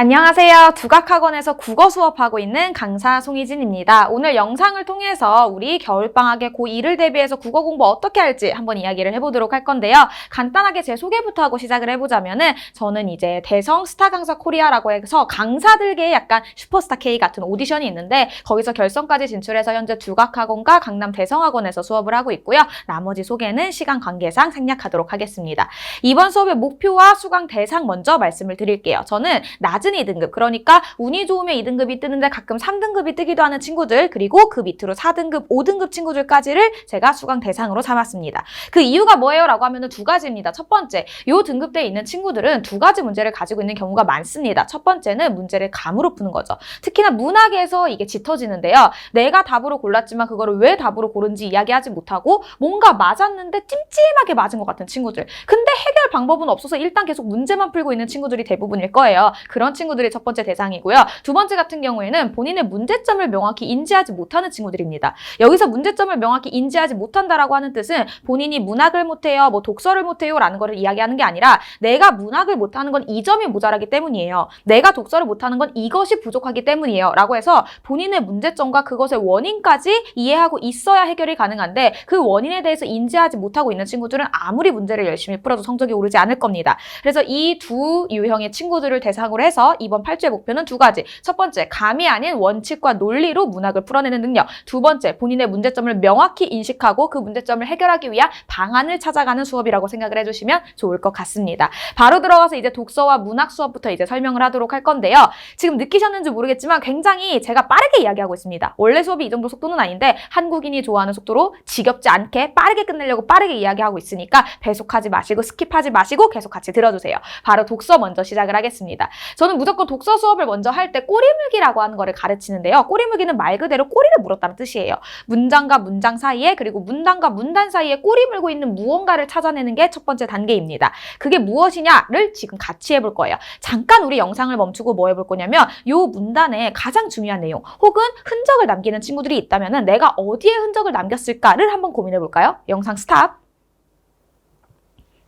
안녕하세요. 두각학원에서 국어 수업하고 있는 강사 송희진입니다. 오늘 영상을 통해서 우리 겨울방학에 고2를 대비해서 국어 공부 어떻게 할지 한번 이야기를 해보도록 할 건데요. 간단하게 제 소개부터 하고 시작을 해보자면은 저는 이제 대성 스타 강사 코리아라고 해서 강사들계의 약간 슈퍼스타 K 같은 오디션이 있는데 거기서 결선까지 진출해서 현재 두각학원과 강남 대성학원에서 수업을 하고 있고요. 나머지 소개는 시간 관계상 생략하도록 하겠습니다. 이번 수업의 목표와 수강 대상 먼저 말씀을 드릴게요. 저는 낮은 2등급, 그러니까 운이 좋으면 2등급이 뜨는데 가끔 3등급이 뜨기도 하는 친구들, 그리고 그 밑으로 4등급, 5등급 친구들까지를 제가 수강 대상으로 삼았습니다. 그 이유가 뭐예요? 라고 하면 두 가지입니다. 첫 번째, 요 등급대에 있는 친구들은 두 가지 문제를 가지고 있는 경우가 많습니다. 첫 번째는 문제를 감으로 푸는 거죠. 특히나 문학에서 이게 짙어지는데요. 내가 답으로 골랐지만 그거를 왜 답으로 고른지 이야기하지 못하고 뭔가 맞았는데 찜찜하게 맞은 것 같은 친구들. 근데 해결 방법은 없어서 일단 계속 문제만 풀고 있는 친구들이 대부분일 거예요. 그런 친구들이 첫 번째 대상이고요. 두 번째 같은 경우에는 본인의 문제점을 명확히 인지하지 못하는 친구들입니다. 여기서 문제점을 명확히 인지하지 못한다라고 하는 뜻은 본인이 문학을 못해요, 뭐 독서를 못해요 라는 거를 이야기하는 게 아니라 내가 문학을 못하는 건 이 점이 모자라기 때문이에요. 내가 독서를 못하는 건 이것이 부족하기 때문이에요. 라고 해서 본인의 문제점과 그것의 원인까지 이해하고 있어야 해결이 가능한데 그 원인에 대해서 인지하지 못하고 있는 친구들은 아무리 문제를 열심히 풀어도 성적이 오르지 않을 겁니다. 그래서 이 두 유형의 친구들을 대상으로 해서 이번 8주의 목표는 두 가지. 첫 번째, 감이 아닌 원칙과 논리로 문학을 풀어내는 능력. 두 번째, 본인의 문제점을 명확히 인식하고 그 문제점을 해결하기 위한 방안을 찾아가는 수업이라고 생각을 해주시면 좋을 것 같습니다. 바로 들어가서 이제 독서와 문학 수업부터 이제 설명을 하도록 할 건데요. 지금 느끼셨는지 모르겠지만 굉장히 제가 빠르게 이야기하고 있습니다. 원래 수업이 이 정도 속도는 아닌데 한국인이 좋아하는 속도로 지겹지 않게 빠르게 끝내려고 빠르게 이야기하고 있으니까 배속하지 마시고 스킵하지 마시고 계속 같이 들어주세요. 바로 독서 먼저 시작을 하겠습니다. 저는 무조건 독서 수업을 먼저 할 때 꼬리물기라고 하는 거를 가르치는데요. 꼬리물기는 말 그대로 꼬리를 물었다는 뜻이에요. 문장과 문장 사이에 그리고 문단과 문단 사이에 꼬리 물고 있는 무언가를 찾아내는 게 첫 번째 단계입니다. 그게 무엇이냐를 지금 같이 해볼 거예요. 잠깐 우리 영상을 멈추고 뭐 해볼 거냐면 요 문단에 가장 중요한 내용 혹은 흔적을 남기는 친구들이 있다면 내가 어디에 흔적을 남겼을까를 한번 고민해 볼까요? 영상 스탑.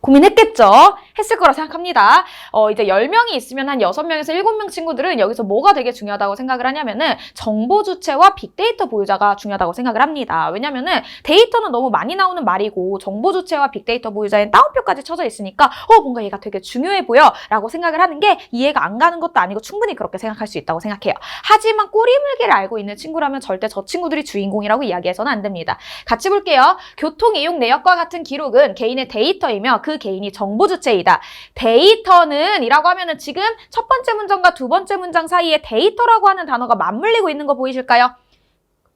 고민했겠죠? 했을 거라 생각합니다. 이제 10명이 있으면 한 6명에서 7명 친구들은 여기서 뭐가 되게 중요하다고 생각을 하냐면은 정보 주체와 빅데이터 보유자가 중요하다고 생각을 합니다. 왜냐면은 데이터는 너무 많이 나오는 말이고 정보 주체와 빅데이터 보유자엔 따옴표까지 쳐져 있으니까 뭔가 얘가 되게 중요해 보여 라고 생각을 하는 게 이해가 안 가는 것도 아니고 충분히 그렇게 생각할 수 있다고 생각해요. 하지만 꼬리물기를 알고 있는 친구라면 절대 저 친구들이 주인공이라고 이야기해서는 안 됩니다. 같이 볼게요. 교통 이용 내역과 같은 기록은 개인의 데이터이며 그 개인이 정보 주체이다. 데이터는 이라고 하면은 지금 첫 번째 문장과 두 번째 문장 사이에 데이터라고 하는 단어가 맞물리고 있는 거 보이실까요?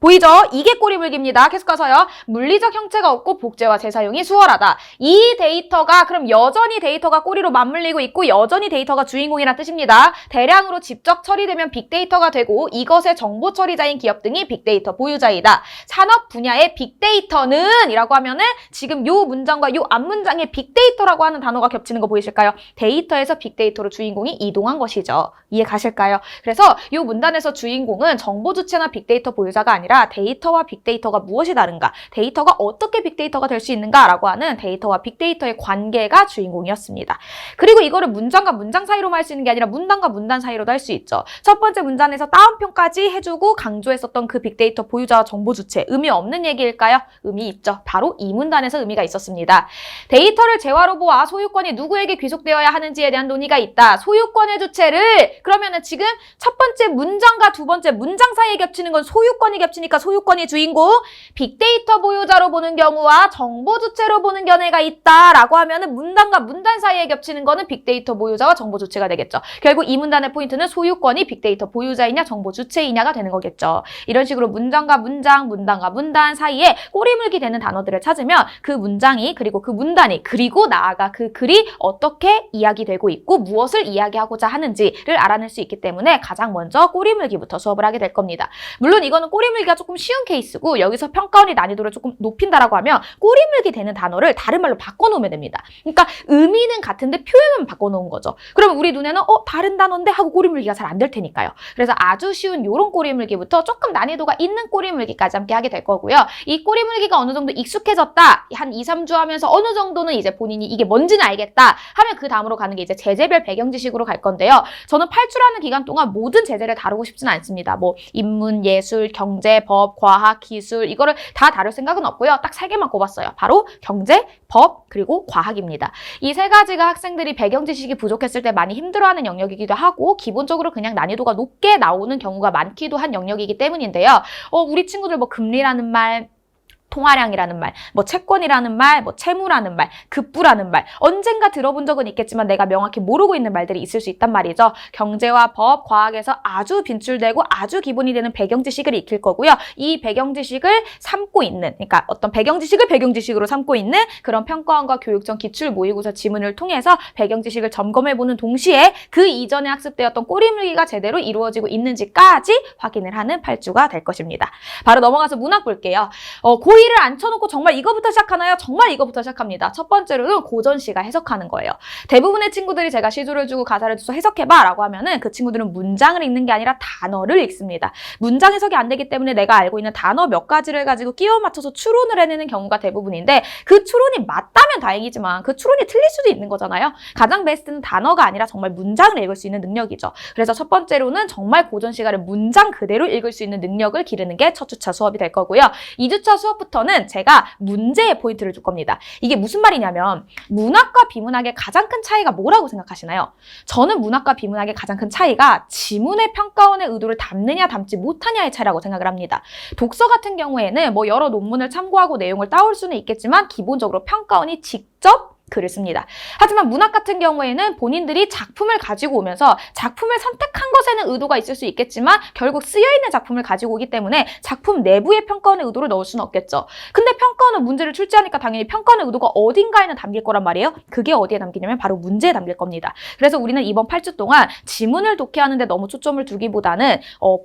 보이죠? 이게 꼬리물기입니다. 계속 가서요. 물리적 형체가 없고 복제와 재사용이 수월하다. 이 데이터가 그럼 여전히 데이터가 꼬리로 맞물리고 있고 여전히 데이터가 주인공이란 뜻입니다. 대량으로 직접 처리되면 빅데이터가 되고 이것의 정보 처리자인 기업 등이 빅데이터 보유자이다. 산업 분야의 빅데이터는 이라고 하면은 지금 요 문장과 요 앞문장에 빅데이터라고 하는 단어가 겹치는 거 보이실까요? 데이터에서 빅데이터로 주인공이 이동한 것이죠. 이해 가실까요? 그래서 요 문단에서 주인공은 정보 주체나 빅데이터 보유자가 아니라 데이터와 빅데이터가 무엇이 다른가, 데이터가 어떻게 빅데이터가 될 수 있는가라고 하는 데이터와 빅데이터의 관계가 주인공이었습니다. 그리고 이거를 문장과 문장 사이로만 할 수 있는 게 아니라 문단과 문단 사이로도 할 수 있죠. 첫 번째 문장에서 따옴표까지 해주고 강조했었던 그 빅데이터 보유자와 정보 주체, 의미 없는 얘기일까요? 의미 있죠. 바로 이 문단에서 의미가 있었습니다. 데이터를 재화로 보아 소유권이 누구에게 귀속되어야 하는지에 대한 논의가 있다. 소유권의 주체를 그러면은 지금 첫 번째 문장과 두 번째 문장 사이에 겹치는 건 소유권이 겹치니까 소유권이 주인공, 빅데이터 보유자로 보는 경우와 정보 주체로 보는 견해가 있다라고 하면은 문단과 문단 사이에 겹치는 거는 빅데이터 보유자와 정보 주체가 되겠죠. 결국 이 문단의 포인트는 소유권이 빅데이터 보유자이냐 정보 주체이냐가 되는 거겠죠. 이런 식으로 문장과 문장, 문단과 문단 사이에 꼬리물기 되는 단어들을 찾으면 그 문장이 그리고 그 문단이 그리고 나아가 그 글이 어떻게 이야기되고 있고 무엇을 이야기하고자 하는지를 알아낼 수 있기 때문에 가장 먼저 꼬리물기부터 수업을 하게 될 겁니다. 물론 이거는 꼬리물기 물기가 조금 쉬운 케이스고 여기서 평가원이 난이도를 조금 높인다라고 하면 꼬리물기 되는 단어를 다른 말로 바꿔놓으면 됩니다. 그러니까 의미는 같은데 표현만 바꿔놓은 거죠. 그러면 우리 눈에는 다른 단어인데 하고 꼬리물기가 잘 안 될 테니까요. 그래서 아주 쉬운 요런 꼬리물기부터 조금 난이도가 있는 꼬리물기까지 함께 하게 될 거고요. 이 꼬리물기가 어느 정도 익숙해졌다. 한 2, 3주 하면서 어느 정도는 이제 본인이 이게 뭔지는 알겠다 하면 그 다음으로 가는 게 이제 제재별 배경 지식으로 갈 건데요. 저는 8주라는 기간 동안 모든 제재를 다루고 싶지는 않습니다. 뭐 인문, 예술, 경제, 법, 과학, 기술 이거를 다 다룰 생각은 없고요. 딱 3개만 꼽았어요. 바로 경제, 법, 그리고 과학입니다. 이 3가지가 학생들이 배경 지식이 부족했을 때 많이 힘들어하는 영역이기도 하고 기본적으로 그냥 난이도가 높게 나오는 경우가 많기도 한 영역이기 때문인데요. 우리 친구들 뭐 금리라는 말, 통화량이라는 말, 뭐 채권이라는 말, 뭐 채무라는 말, 급부라는 말 언젠가 들어본 적은 있겠지만 내가 명확히 모르고 있는 말들이 있을 수 있단 말이죠. 경제와 법, 과학에서 아주 빈출되고 아주 기본이 되는 배경 지식을 익힐 거고요. 이 배경 지식을 삼고 있는, 그러니까 어떤 배경 지식을 배경 지식으로 삼고 있는 그런 평가원과 교육청 기출 모의고사 지문을 통해서 배경 지식을 점검해보는 동시에 그 이전에 학습되었던 꼬리물기가 제대로 이루어지고 있는지까지 확인을 하는 8주가 될 것입니다. 바로 넘어가서 문학 볼게요. 고2를 앉혀놓고 정말 이거부터 시작하나요? 정말 이거부터 시작합니다. 첫 번째로는 고전 씨가 해석하는 거예요. 대부분의 친구들이 제가 시조를 주고 가사를 줘서 해석해봐 라고 하면은 그 친구들은 문장을 읽는 게 아니라 단어를 읽습니다. 문장 해석이 안 되기 때문에 내가 알고 있는 단어 몇 가지를 가지고 끼워 맞춰서 추론을 해내는 경우가 대부분인데 그 추론이 맞다면 다행이지만 그 추론이 틀릴 수도 있는 거잖아요. 가장 베스트는 단어가 아니라 정말 문장을 읽을 수 있는 능력이죠. 그래서 첫 번째로는 정말 고전 시가를 문장 그대로 읽을 수 있는 능력을 기르는 게 첫 주차 수업이 될 거고요. 2주차 수업부터는 제가 문제에 포인트를 줄 겁니다. 이게 무슨 말이냐면 문학과 비문학의 가장 큰 차이가 뭐라고 생각하시나요? 저는 문학과 비문학의 가장 큰 차이가 지문의 평가원의 의도를 담느냐 담지 못하냐의 차이라고 생각을 합니다. 독서 같은 경우에는 뭐 여러 논문을 참고하고 내용을 따올 수는 있겠지만 기본적으로 평가원이 직접 글을 씁니다. 하지만 문학 같은 경우에는 본인들이 작품을 가지고 오면서 작품을 선택한 것에는 의도가 있을 수 있겠지만 결국 쓰여있는 작품을 가지고 오기 때문에 작품 내부에 평가원의 의도를 넣을 수는 없겠죠. 근데 평가원은 문제를 출제하니까 당연히 평가원의 의도가 어딘가에는 담길 거란 말이에요. 그게 어디에 담기냐면 바로 문제에 담길 겁니다. 그래서 우리는 이번 8주 동안 지문을 독해하는 데 너무 초점을 두기보다는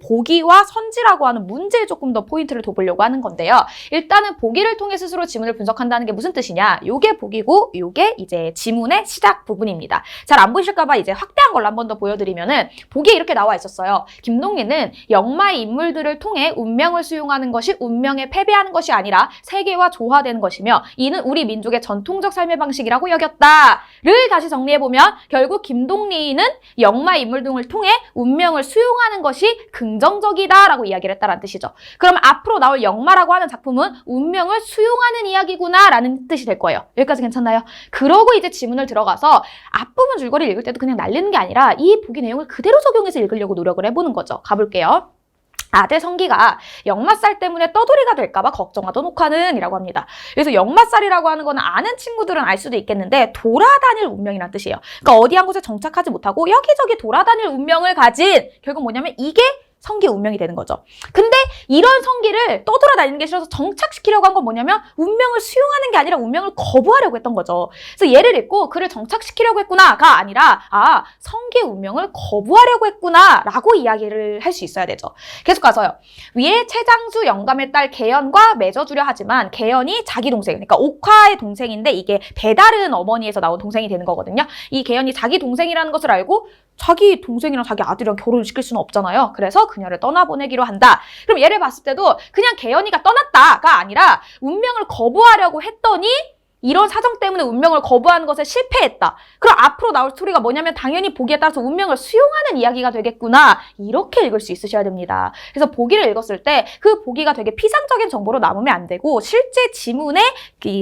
보기와 선지라고 하는 문제에 조금 더 포인트를 둬보려고 하는 건데요. 일단은 보기를 통해 스스로 지문을 분석한다는 게 무슨 뜻이냐? 요게 보기고 요게 이제 지문의 시작 부분입니다. 잘 안 보이실까봐 이제 확대한 걸로 한 번 더 보여드리면은 보기에 이렇게 나와 있었어요. 김동리는 영마의 인물들을 통해 운명을 수용하는 것이 운명에 패배하는 것이 아니라 세계와 조화되는 것이며 이는 우리 민족의 전통적 삶의 방식이라고 여겼다를 다시 정리해보면 결국 김동리는 영마의 인물 등을 통해 운명을 수용하는 것이 긍정적이다라고 이야기를 했다는 뜻이죠. 그럼 앞으로 나올 영마라고 하는 작품은 운명을 수용하는 이야기구나 라는 뜻이 될 거예요. 여기까지 괜찮나요? 그러고 이제 지문을 들어가서 앞부분 줄거리 읽을 때도 그냥 날리는 게 아니라 이 보기 내용을 그대로 적용해서 읽으려고 노력을 해보는 거죠. 가볼게요. 아들 성기가 역마살 때문에 떠돌이가 될까봐 걱정하던 옥화는 이라고 합니다. 그래서 역마살이라고 하는 거는 아는 친구들은 알 수도 있겠는데 돌아다닐 운명이란 뜻이에요. 그러니까 어디 한 곳에 정착하지 못하고 여기저기 돌아다닐 운명을 가진 결국 뭐냐면 이게 성기의 운명이 되는 거죠. 근데 이런 성기를 떠돌아다니는 게 싫어서 정착시키려고 한 건 뭐냐면 운명을 수용하는 게 아니라 운명을 거부하려고 했던 거죠. 그래서 얘를 읽고 그를 정착시키려고 했구나가 아니라 성기의 운명을 거부하려고 했구나 라고 이야기를 할 수 있어야 되죠. 계속 가서요. 위에 최장수 영감의 딸 개연과 맺어주려 하지만 개연이 자기 동생, 그러니까 옥화의 동생인데 이게 배다른 어머니에서 나온 동생이 되는 거거든요. 이 개연이 자기 동생이라는 것을 알고 자기 동생이랑 자기 아들이랑 결혼을 시킬 수는 없잖아요. 그래서 그녀를 떠나보내기로 한다. 그럼 얘를 봤을 때도 그냥 개연이가 떠났다가 아니라 운명을 거부하려고 했더니 이런 사정 때문에 운명을 거부하는 것에 실패했다. 그럼 앞으로 나올 스토리가 뭐냐면 당연히 보기에 따라서 운명을 수용하는 이야기가 되겠구나. 이렇게 읽을 수 있으셔야 됩니다. 그래서 보기를 읽었을 때 그 보기가 되게 피상적인 정보로 남으면 안 되고 실제 지문에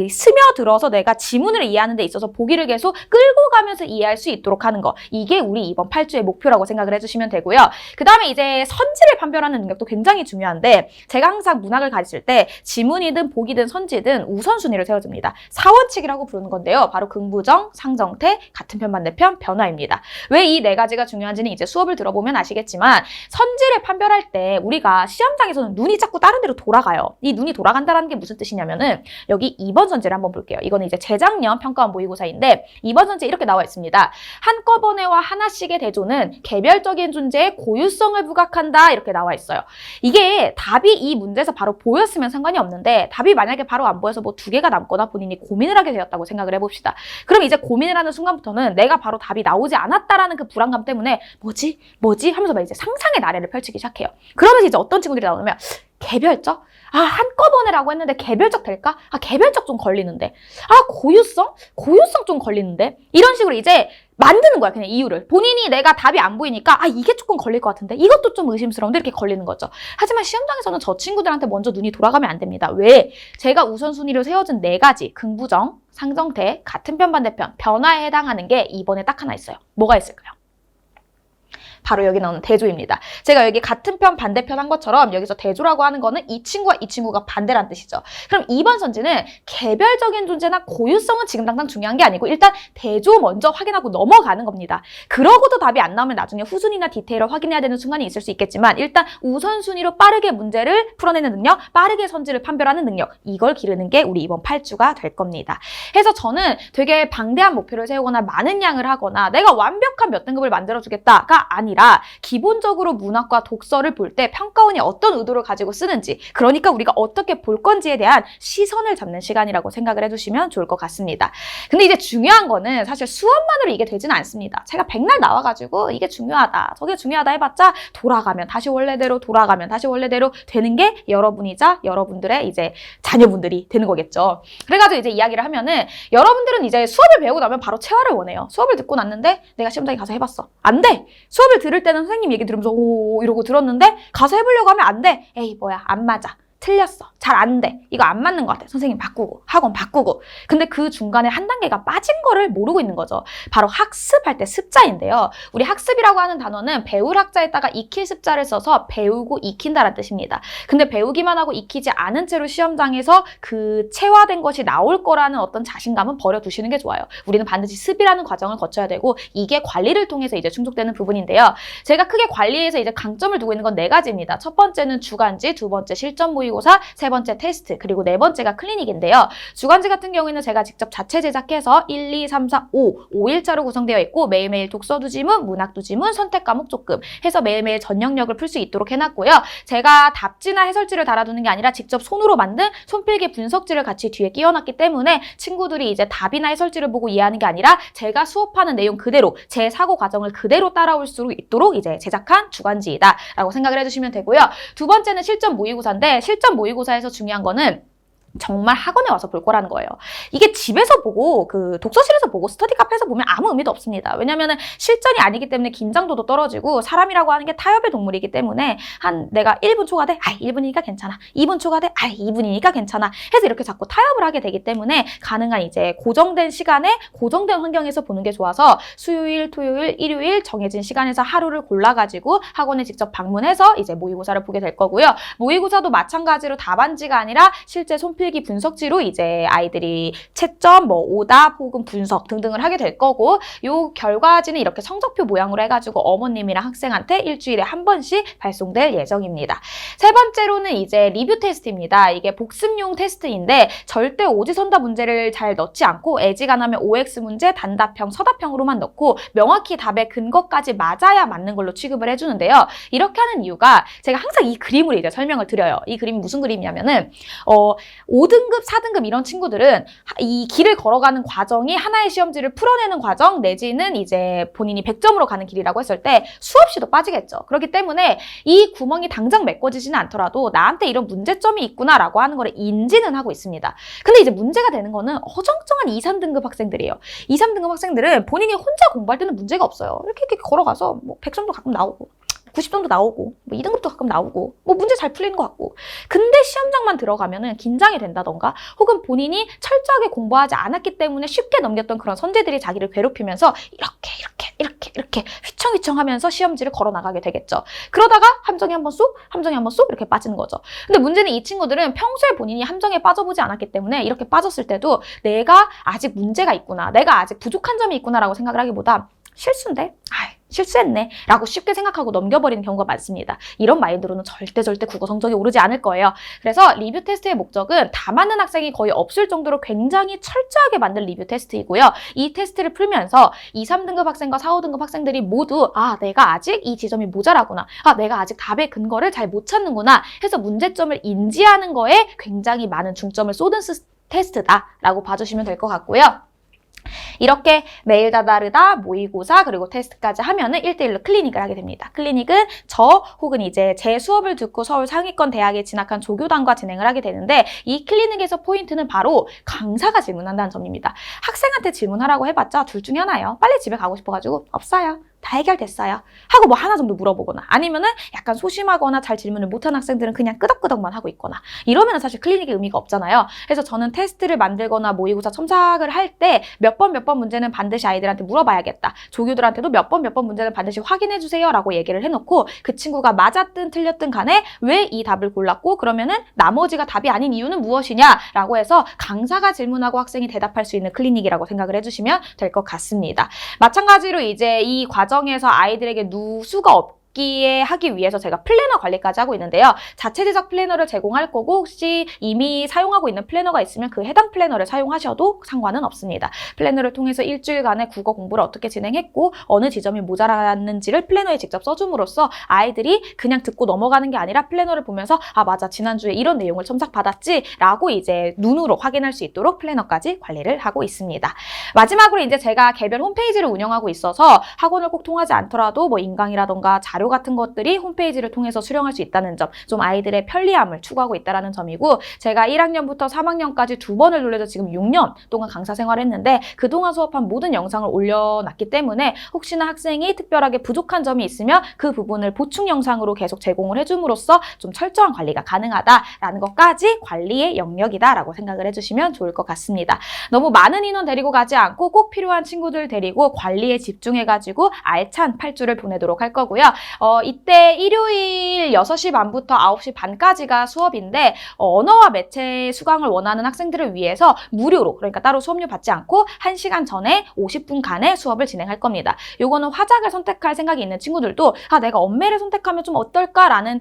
스며들어서 내가 지문을 이해하는 데 있어서 보기를 계속 끌고 가면서 이해할 수 있도록 하는 거. 이게 우리 이번 8주의 목표라고 생각을 해주시면 되고요. 그 다음에 이제 선지를 판별하는 능력도 굉장히 중요한데 제가 항상 문학을 가르칠 때 지문이든 보기든 선지든 우선순위를 세워줍니다. 4, 하원칙이라고 부르는 건데요. 바로 긍부정, 상정태, 같은 편, 반대편, 변화입니다. 왜 이 네 가지가 중요한지는 이제 수업을 들어보면 아시겠지만 선지를 판별할 때 우리가 시험장에서는 눈이 자꾸 다른 데로 돌아가요. 이 눈이 돌아간다는 게 무슨 뜻이냐면은 여기 2번 선지를 한번 볼게요. 이거는 이제 재작년 평가원 모의고사인데 2번 선지에 이렇게 나와 있습니다. 한꺼번에와 하나씩의 대조는 개별적인 존재의 고유성을 부각한다 이렇게 나와 있어요. 이게 답이 이 문제에서 바로 보였으면 상관이 없는데 답이 만약에 바로 안 보여서 뭐 2개가 남거나 본인이 고민을 하게 되었다고 생각을 해봅시다. 그럼 이제 고민을 하는 순간부터는 내가 바로 답이 나오지 않았다라는 그 불안감 때문에 뭐지 하면서 막 이제 상상의 나래를 펼치기 시작해요. 그러면서 이제 어떤 친구들이 나오냐면 개별적? 아, 한꺼번에라고 했는데 개별적 될까? 아, 개별적 좀 걸리는데. 아, 고유성? 고유성 좀 걸리는데. 이런 식으로 이제 만드는 거야, 그냥 이유를. 본인이 내가 답이 안 보이니까 아, 이게 조금 걸릴 것 같은데. 이것도 좀 의심스러운데 이렇게 걸리는 거죠. 하지만 시험장에서는 저 친구들한테 먼저 눈이 돌아가면 안 됩니다. 왜? 제가 우선순위로 세워준 4가지 긍부정, 상정태, 같은 편, 반대편, 변화에 해당하는 게 이번에 딱 하나 있어요. 뭐가 있을까요? 바로 여기 나오는 대조입니다. 제가 여기 같은 편 반대편 한 것처럼 여기서 대조라고 하는 거는 이 친구와 이 친구가 반대란 뜻이죠. 그럼 2번 선지는 개별적인 존재나 고유성은 지금 당장 중요한 게 아니고 일단 대조 먼저 확인하고 넘어가는 겁니다. 그러고도 답이 안 나오면 나중에 후순위나 디테일을 확인해야 되는 순간이 있을 수 있겠지만 일단 우선순위로 빠르게 문제를 풀어내는 능력, 빠르게 선지를 판별하는 능력, 이걸 기르는 게 우리 이번 8주가 될 겁니다. 해서 저는 되게 방대한 목표를 세우거나 많은 양을 하거나 내가 완벽한 몇 등급을 만들어주겠다가 아니라 기본적으로 문학과 독서를 볼 때 평가원이 어떤 의도를 가지고 쓰는지, 그러니까 우리가 어떻게 볼 건지에 대한 시선을 잡는 시간이라고 생각을 해주시면 좋을 것 같습니다. 근데 이제 중요한 거는 사실 수업만으로 이게 되지는 않습니다. 제가 백날 나와가지고 이게 중요하다, 저게 중요하다 해봤자 돌아가면 다시 원래대로, 돌아가면 다시 원래대로 되는 게 여러분이자 여러분들의 이제 자녀분들이 되는 거겠죠. 그래가지고 이제 이야기를 하면은 여러분들은 이제 수업을 배우고 나면 바로 체화를 원해요. 수업을 듣고 났는데 내가 시험장에 가서 해봤어. 안 돼! 수업을 들을 때는 선생님 얘기 들으면서 오 이러고 들었는데 가서 해보려고 하면 안 돼. 에이 뭐야 안 맞아. 틀렸어. 잘 안 돼. 이거 안 맞는 것 같아. 선생님 바꾸고 학원 바꾸고. 근데 그 중간에 한 단계가 빠진 거를 모르고 있는 거죠. 바로 학습할 때 습자인데요. 우리 학습이라고 하는 단어는 배울 학자에다가 익힐 습자를 써서 배우고 익힌다라는 뜻입니다. 근데 배우기만 하고 익히지 않은 채로 시험장에서 그 체화된 것이 나올 거라는 어떤 자신감은 버려두시는 게 좋아요. 우리는 반드시 습이라는 과정을 거쳐야 되고 이게 관리를 통해서 이제 충족되는 부분인데요. 제가 크게 관리에서 이제 강점을 두고 있는 건 4가지입니다. 첫 번째는 주간지, 두 번째 실전 모의고사, 세 번째 테스트, 그리고 네 번째가 클리닉인데요. 주간지 같은 경우에는 제가 직접 자체 제작해서 1, 2, 3, 4, 5일차로 구성되어 있고 매일매일 독서도 지문, 문학도 지문, 선택 과목 조금 해서 매일매일 전 영역을 풀 수 있도록 해놨고요. 제가 답지나 해설지를 달아두는 게 아니라 직접 손으로 만든 손필기 분석지를 같이 뒤에 끼워놨기 때문에 친구들이 이제 답이나 해설지를 보고 이해하는 게 아니라 제가 수업하는 내용 그대로 제 사고 과정을 그대로 따라올 수 있도록 이제 제작한 주간지이다 라고 생각을 해주시면 되고요. 두 번째는 실전 모의고사인데 실전 모의고사에서 중요한 거는 정말 학원에 와서 볼 거라는 거예요. 이게 집에서 보고 그 독서실에서 보고 스터디 카페에서 보면 아무 의미도 없습니다. 왜냐면은 실전이 아니기 때문에 긴장도도 떨어지고 사람이라고 하는 게 타협의 동물이기 때문에 내가 1분 초과돼? 1분이니까 괜찮아. 2분 초과돼? 2분이니까 괜찮아. 해서 이렇게 자꾸 타협을 하게 되기 때문에 가능한 이제 고정된 시간에 고정된 환경에서 보는 게 좋아서 수요일, 토요일, 일요일 정해진 시간에서 하루를 골라가지고 학원에 직접 방문해서 이제 모의고사를 보게 될 거고요. 모의고사도 마찬가지로 답안지가 아니라 실제 필기 분석지로 이제 아이들이 채점, 오답 혹은 분석 등등을 하게 될 거고 요 결과지는 이렇게 성적표 모양으로 해가지고 어머님이랑 학생한테 일주일에 한 번씩 발송될 예정입니다. 세 번째로는 이제 리뷰 테스트입니다. 이게 복습용 테스트인데 절대 오지선다 문제를 잘 넣지 않고 애지간하면 OX 문제, 단답형, 서답형으로만 넣고 명확히 답의 근거까지 맞아야 맞는 걸로 취급을 해주는데요. 이렇게 하는 이유가 제가 항상 이 그림으로 이제 설명을 드려요. 이 그림이 무슨 그림이냐면은 5등급, 4등급 이런 친구들은 이 길을 걸어가는 과정이 하나의 시험지를 풀어내는 과정 내지는 이제 본인이 100점으로 가는 길이라고 했을 때 수없이도 빠지겠죠. 그렇기 때문에 이 구멍이 당장 메꿔지지는 않더라도 나한테 이런 문제점이 있구나라고 하는 거를 인지는 하고 있습니다. 근데 이제 문제가 되는 거는 어정쩡한 2, 3등급 학생들이에요. 2, 3등급 학생들은 본인이 혼자 공부할 때는 문제가 없어요. 이렇게 걸어가서 100점도 가끔 나오고 90점도 나오고 뭐 2등급도 가끔 나오고 뭐 문제 잘 풀리는 것 같고 근데 시험장만 들어가면은 긴장이 된다던가 혹은 본인이 철저하게 공부하지 않았기 때문에 쉽게 넘겼던 그런 선재들이 자기를 괴롭히면서 이렇게 휘청휘청 하면서 시험지를 걸어 나가게 되겠죠. 그러다가 함정에 한번 쏙 이렇게 빠지는 거죠. 근데 문제는 이 친구들은 평소에 본인이 함정에 빠져보지 않았기 때문에 이렇게 빠졌을 때도 내가 아직 문제가 있구나, 내가 아직 부족한 점이 있구나라고 생각을 하기보다 실수인데? 실수했네 라고 쉽게 생각하고 넘겨버리는 경우가 많습니다. 이런 마인드로는 절대 국어 성적이 오르지 않을 거예요. 그래서 리뷰 테스트의 목적은 다 맞는 학생이 거의 없을 정도로 굉장히 철저하게 만든 리뷰 테스트이고요. 이 테스트를 풀면서 2, 3등급 학생과 4, 5등급 학생들이 모두 내가 아직 이 지점이 모자라구나, 내가 아직 답의 근거를 잘 못 찾는구나 해서 문제점을 인지하는 거에 굉장히 많은 중점을 쏟은 테스트다라고 봐주시면 될 것 같고요. 이렇게 매일 다다르다, 모의고사, 그리고 테스트까지 하면은 1대1로 클리닉을 하게 됩니다. 클리닉은 저 혹은 이제 제 수업을 듣고 서울 상위권 대학에 진학한 조교단과 진행을 하게 되는데 이 클리닉에서 포인트는 바로 강사가 질문한다는 점입니다. 학생한테 질문하라고 해봤자 둘 중에 하나예요. 빨리 집에 가고 싶어가지고 없어요. 다 해결됐어요. 하고 뭐 하나 정도 물어보거나 아니면은 약간 소심하거나 잘 질문을 못한 학생들은 그냥 끄덕끄덕만 하고 있거나 이러면 사실 클리닉의 의미가 없잖아요. 그래서 저는 테스트를 만들거나 모의고사 첨삭을 할 때 몇 번 문제는 반드시 아이들한테 물어봐야겠다. 조교들한테도 몇 번 문제는 반드시 확인해주세요 라고 얘기를 해놓고 그 친구가 맞았든 틀렸든 간에 왜 이 답을 골랐고 그러면은 나머지가 답이 아닌 이유는 무엇이냐 라고 해서 강사가 질문하고 학생이 대답할 수 있는 클리닉이라고 생각을 해주시면 될 것 같습니다. 마찬가지로 이제 이 과정에서 아이들에게 누수가 없기에 하기 위해서 제가 플래너 관리까지 하고 있는데요. 자체 제작 플래너를 제공할 거고 혹시 이미 사용하고 있는 플래너가 있으면 그 해당 플래너를 사용하셔도 상관은 없습니다. 플래너를 통해서 일주일간의 국어 공부를 어떻게 진행했고 어느 지점이 모자랐는지를 플래너에 직접 써줌으로써 아이들이 그냥 듣고 넘어가는 게 아니라 플래너를 보면서 맞아 지난주에 이런 내용을 첨삭받았지 라고 이제 눈으로 확인할 수 있도록 플래너까지 관리를 하고 있습니다. 마지막으로 이제 제가 개별 홈페이지를 운영하고 있어서 학원을 꼭 통하지 않더라도 뭐 인강이라던가 자료 같은 것들이 홈페이지를 통해서 수령할 수 있다는 점, 좀 아이들의 편리함을 추구하고 있다는 점이고 제가 1학년부터 3학년까지 2번을 돌려서 지금 6년 동안 강사 생활을 했는데 그동안 수업한 모든 영상을 올려놨기 때문에 혹시나 학생이 특별하게 부족한 점이 있으면 그 부분을 보충 영상으로 계속 제공을 해줌으로써 좀 철저한 관리가 가능하다라는 것까지 관리의 영역이다라고 생각을 해주시면 좋을 것 같습니다. 너무 많은 인원 데리고 가지 않고 꼭 필요한 친구들 데리고 관리에 집중해가지고 알찬 8주를 보내도록 할 거고요. 이때 일요일 6시 반부터 9시 반까지가 수업인데 언어와 매체 수강을 원하는 학생들을 위해서 무료로 그러니까 따로 수업료 받지 않고 1시간 전에 50분간의 수업을 진행할 겁니다. 요거는 화작을 선택할 생각이 있는 친구들도 내가 언매를 선택하면 좀 어떨까라는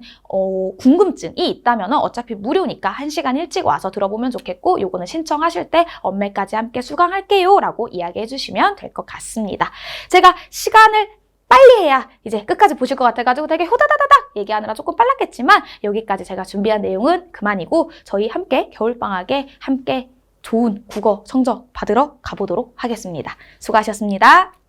궁금증이 있다면 어차피 무료니까 1시간 일찍 와서 들어보면 좋겠고 요거는 신청하실 때 언매까지 함께 수강할게요 라고 이야기해 주시면 될 것 같습니다. 제가 시간을 빨리 해야 이제 끝까지 보실 것 같아가지고 되게 호다다다닥 얘기하느라 조금 빨랐겠지만 여기까지 제가 준비한 내용은 그만이고 저희 함께 겨울방학에 함께 좋은 국어 성적 받으러 가보도록 하겠습니다. 수고하셨습니다.